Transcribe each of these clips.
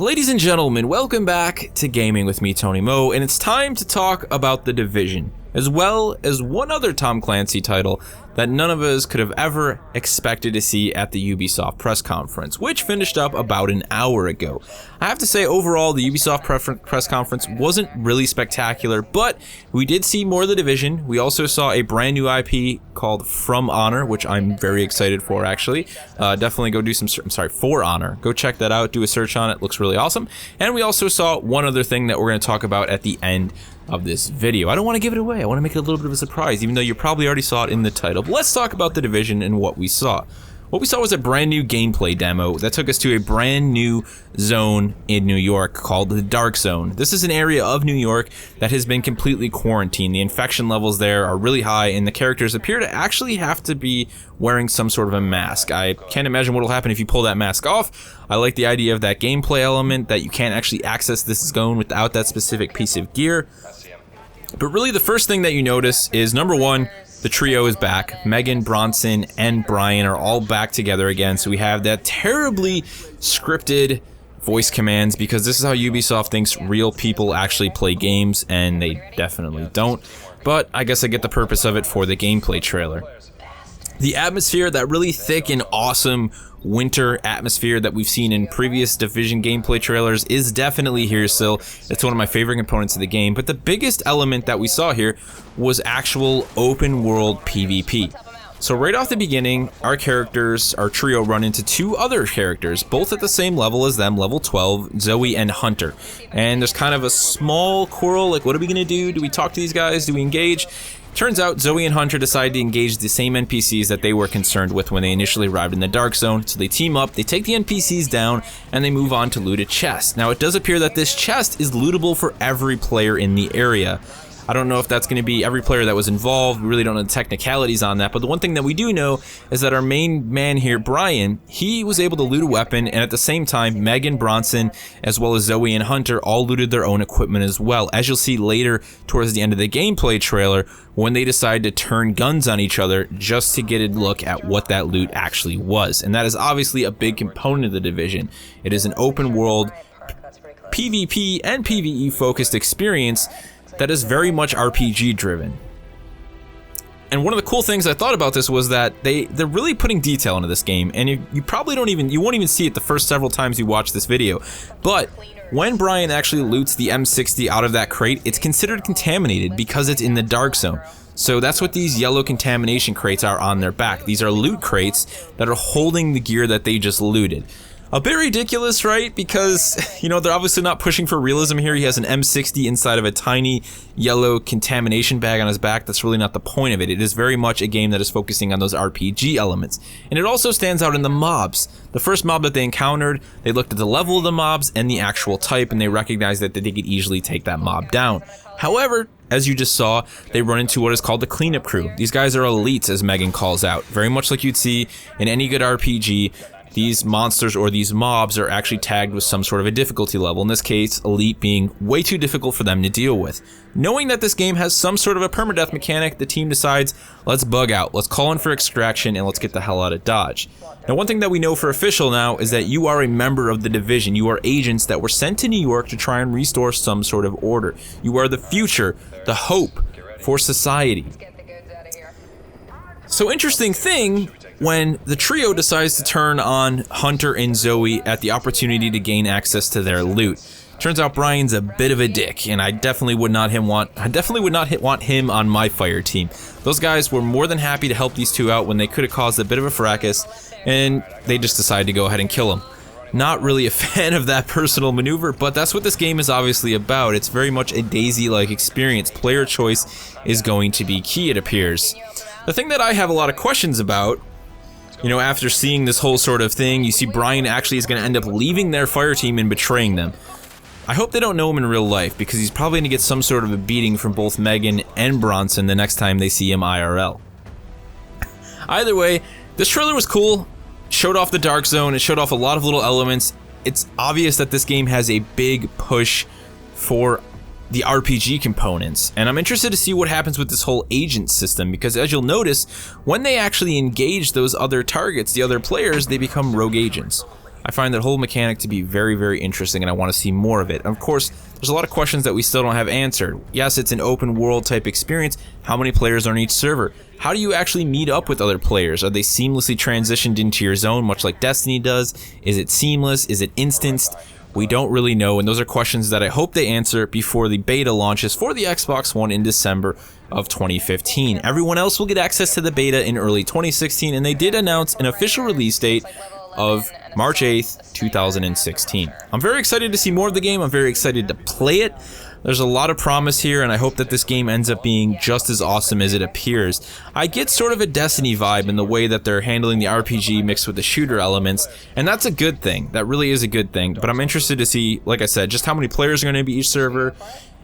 Ladies and gentlemen, welcome back to Gaming with me, Tony Mo, and it's time to talk about The Division, as well as one other Tom Clancy title that none of us could have ever expected to see at the Ubisoft press conference, which finished up about an hour ago. I have to say, overall, the Ubisoft press conference wasn't really spectacular, but we did see more of The Division. We also saw a brand new IP called From Honor, which I'm very excited for, actually. Definitely go do some, For Honor. Go check that out, do a search on it, looks really awesome. And we also saw one other thing that we're going to talk about at the end of this video. I don't want to give it away. I want to make it a little bit of a surprise, even though you probably already saw it in the title. But let's talk about The Division and what we saw. What we saw was a brand new gameplay demo that took us to a brand new zone in New York called the Dark Zone. This is an area of New York that has been completely quarantined. The infection levels there are really high, and the characters appear to actually have to be wearing some sort of a mask. I can't imagine what will happen if you pull that mask off. I like the idea of that gameplay element, that you can't actually access this zone without that specific piece of gear. But really the first thing that you notice is, number one, the trio is back. Megan, Bronson, and Brian are all back together again, so we have that terribly scripted voice commands, because this is how Ubisoft thinks real people actually play games, and they definitely don't. But I guess I get the purpose of it for the gameplay trailer. The atmosphere, that really thick and awesome winter atmosphere that we've seen in previous Division gameplay trailers, is definitely here still. It's one of my favorite components of the game, but the biggest element that we saw here was actual open world PvP. So right off the beginning, our characters, our trio, run into two other characters, both at the same level as them, level 12, Zoe and Hunter. And there's kind of a small quarrel, like, what are we gonna do? Do we talk to these guys? Do we engage? Turns out Zoe and Hunter decide to engage the same NPCs that they were concerned with when they initially arrived in the Dark Zone. So they team up, they take the NPCs down, and they move on to loot a chest. Now it does appear that this chest is lootable for every player in the area. I don't know if that's going to be every player that was involved. We really don't know the technicalities on that. But the one thing that we do know is that our main man here, Brian, he was able to loot a weapon. And at the same time, Megan, Bronson, as well as Zoe and Hunter all looted their own equipment as well. As you'll see later towards the end of the gameplay trailer, when they decide to turn guns on each other just to get a look at what that loot actually was. And that is obviously a big component of the Division. It is an open world PvP and PvE focused experience that is very much RPG driven. And one of the cool things I thought about this was that they're really putting detail into this game, and you probably you won't even see it the first several times you watch this video. But when Brian actually loots the M60 out of that crate, it's considered contaminated because it's in the Dark Zone. So that's what these yellow contamination crates are on their back. These are loot crates that are holding the gear that they just looted. A bit ridiculous, right? Because, you know, they're obviously not pushing for realism here. He has an M60 inside of a tiny yellow contamination bag on his back. That's really not the point of it. It is very much a game that is focusing on those RPG elements. And it also stands out in the mobs. The first mob that they encountered, they looked at the level of the mobs and the actual type, and they recognized that they could easily take that mob down. However, as you just saw, they run into what is called the cleanup crew. These guys are elites, as Megan calls out. Very much like you'd see in any good RPG. These monsters or these mobs are actually tagged with some sort of a difficulty level, in this case, Elite being way too difficult for them to deal with. Knowing that this game has some sort of a permadeath mechanic, the team decides, let's bug out, let's call in for extraction, and let's get the hell out of Dodge. Now, one thing that we know for official now is that you are a member of the Division. You are agents that were sent to New York to try and restore some sort of order. You are the future, the hope for society. So, interesting thing, when the trio decides to turn on Hunter and Zoe at the opportunity to gain access to their loot. Turns out Brian's a bit of a dick, and I definitely would not want him on my fire team. Those guys were more than happy to help these two out when they could have caused a bit of a fracas, and they just decided to go ahead and kill him. Not really a fan of that personal maneuver, but that's what this game is obviously about. It's very much a Daisy-like experience. Player choice is going to be key, it appears. The thing that I have a lot of questions about, you know, after seeing this whole sort of thing, you see Brian actually is going to end up leaving their fire team and betraying them. I hope they don't know him in real life, because he's probably going to get some sort of a beating from both Megan and Bronson the next time they see him IRL. Either way, this trailer was cool. Showed off the Dark Zone. It showed off a lot of little elements. It's obvious that this game has a big push for the RPG components, and I'm interested to see what happens with this whole agent system, because as you'll notice, when they actually engage those other targets, the other players, they become rogue agents. I find that whole mechanic to be very, very interesting, and I want to see more of it. And of course, there's a lot of questions that we still don't have answered. Yes, it's an open world type experience. How many players are on each server? How do you actually meet up with other players? Are they seamlessly transitioned into your zone, much like Destiny does? Is it seamless? Is it instanced? We don't really know, and those are questions that I hope they answer before the beta launches for the Xbox One in December of 2015. Everyone else will get access to the beta in early 2016, and they did announce an official release date of March 8th, 2016. I'm very excited to see more of the game. I'm very excited to play it. There's a lot of promise here, and I hope that this game ends up being just as awesome as it appears. I get sort of a Destiny vibe in the way that they're handling the RPG mixed with the shooter elements, and that's a good thing. That really is a good thing, but I'm interested to see, like I said, just how many players are going to be each server,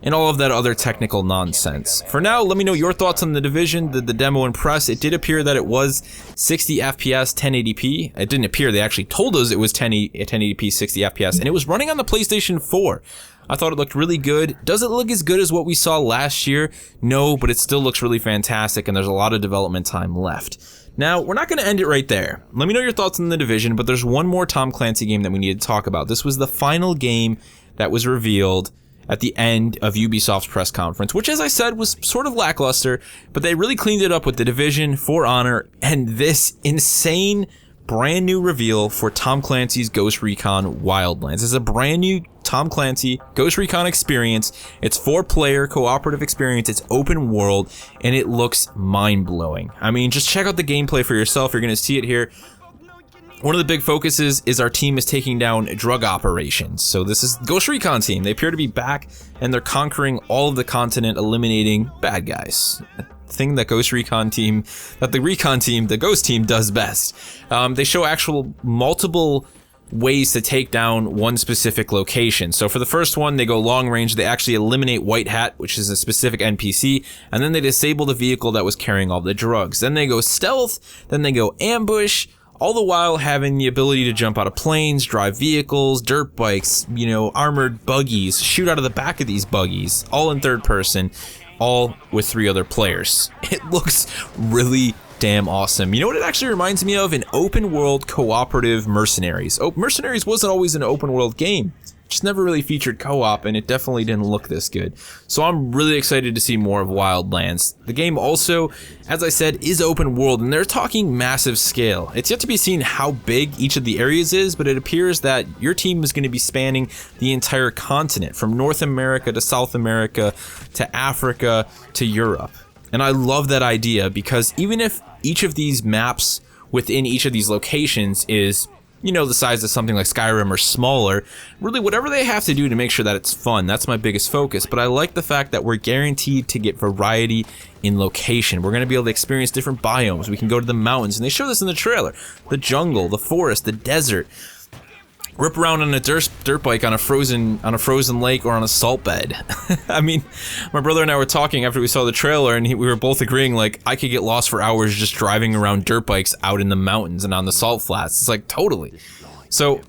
and all of that other technical nonsense. For now, let me know your thoughts on The Division. Did the demo impress? It did appear that it was 60 FPS 1080p. It didn't appear, they actually told us it was 1080p 60 FPS, and it was running on the PlayStation 4. I thought it looked really good. Does it look as good as what we saw last year? No, but it still looks really fantastic, and there's a lot of development time left. Now, we're not going to end it right there. Let me know your thoughts on The Division, but there's one more Tom Clancy game that we need to talk about. This was the final game that was revealed at the end of Ubisoft's press conference, which, as I said, was sort of lackluster, but they really cleaned it up with The Division, For Honor, and this insane brand new reveal for Tom Clancy's Ghost Recon Wildlands. It's a brand new Tom Clancy Ghost Recon experience. It's 4-player cooperative experience. It's open world, and it looks mind-blowing. I mean, just check out the gameplay for yourself. You're going to see it here. One of the big focuses is our team is taking down drug operations. So this is Ghost Recon team. They appear to be back, and they're conquering all of the continent, eliminating bad guys. Thing that Ghost Recon team, that the Recon team, the Ghost team does best. They show actual multiple ways to take down one specific location. So for the first one, they go long range. They actually eliminate White Hat, which is a specific NPC, and then they disable the vehicle that was carrying all the drugs. Then they go stealth, then they go ambush, all the while having the ability to jump out of planes, drive vehicles, dirt bikes, you know, armored buggies, shoot out of the back of these buggies, all in third person, all with 3 other players. It looks really damn awesome. You know what it actually reminds me of? An open world cooperative Mercenaries. Oh, Mercenaries wasn't always an open world game. Just never really featured co-op, and it definitely didn't look this good. So I'm really excited to see more of Wildlands. The game also, as I said, is open world, and they're talking massive scale. It's yet to be seen how big each of the areas is, but it appears that your team is going to be spanning the entire continent, from North America to South America to Africa to Europe. And I love that idea, because even if each of these maps within each of these locations is, you know, the size of something like Skyrim or smaller, really whatever they have to do to make sure that it's fun, that's my biggest focus. But I like the fact that we're guaranteed to get variety in location. We're going to be able to experience different biomes. We can go to the mountains, and they show this in the trailer. The jungle, the forest, the desert. Rip around on a dirt bike on a frozen lake or on a salt bed. I mean, my brother and I were talking after we saw the trailer, and we were both agreeing, like, I could get lost for hours just driving around dirt bikes out in the mountains and on the salt flats. It's like, totally. So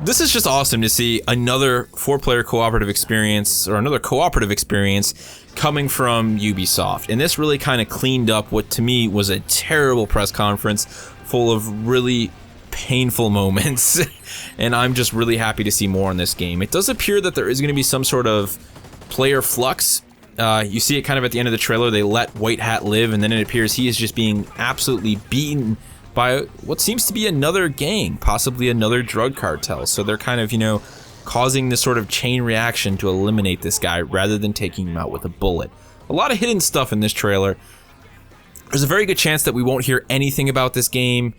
this is just awesome to see another 4-player cooperative experience, or another cooperative experience coming from Ubisoft. And this really kind of cleaned up what to me was a terrible press conference full of really painful moments. And I'm just really happy to see more in this game. It does appear that there is going to be some sort of player flux. You see it kind of at the end of the trailer. They let White Hat live, and then it appears he is just being absolutely beaten by what seems to be another gang, possibly another drug cartel. So they're kind of, you know, causing this sort of chain reaction to eliminate this guy rather than taking him out with a bullet. A lot of hidden stuff in this trailer. There's a very good chance that we won't hear anything about this game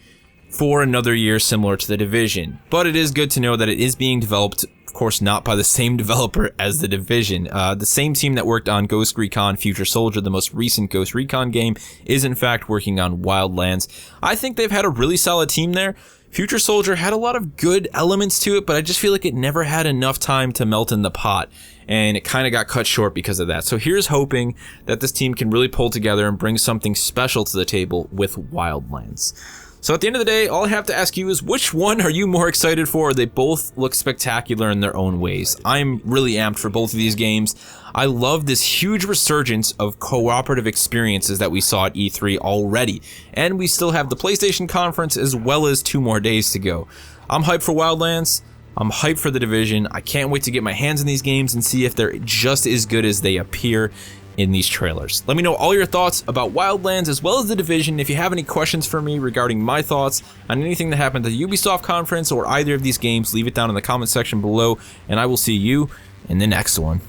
for another year, similar to The Division. But it is good to know that it is being developed, of course, not by the same developer as The Division. The same team that worked on Ghost Recon Future Soldier, the most recent Ghost Recon game, is in fact working on Wildlands. I think they've had a really solid team there. Future Soldier had a lot of good elements to it, but I just feel like it never had enough time to melt in the pot, and it kind of got cut short because of that. So here's hoping that this team can really pull together and bring something special to the table with Wildlands. So at the end of the day, all I have to ask you is, which one are you more excited for? They both look spectacular in their own ways. I'm really amped for both of these games. I love this huge resurgence of cooperative experiences that we saw at E3 already. And we still have the PlayStation conference as well as 2 more days to go. I'm hyped for Wildlands. I'm hyped for The Division. I can't wait to get my hands in these games and see if they're just as good as they appear in these trailers. Let me know all your thoughts about Wildlands as well as The Division. If you have any questions for me regarding my thoughts on anything that happened at the Ubisoft conference or either of these games, leave it down in the comment section below, and I will see you in the next one.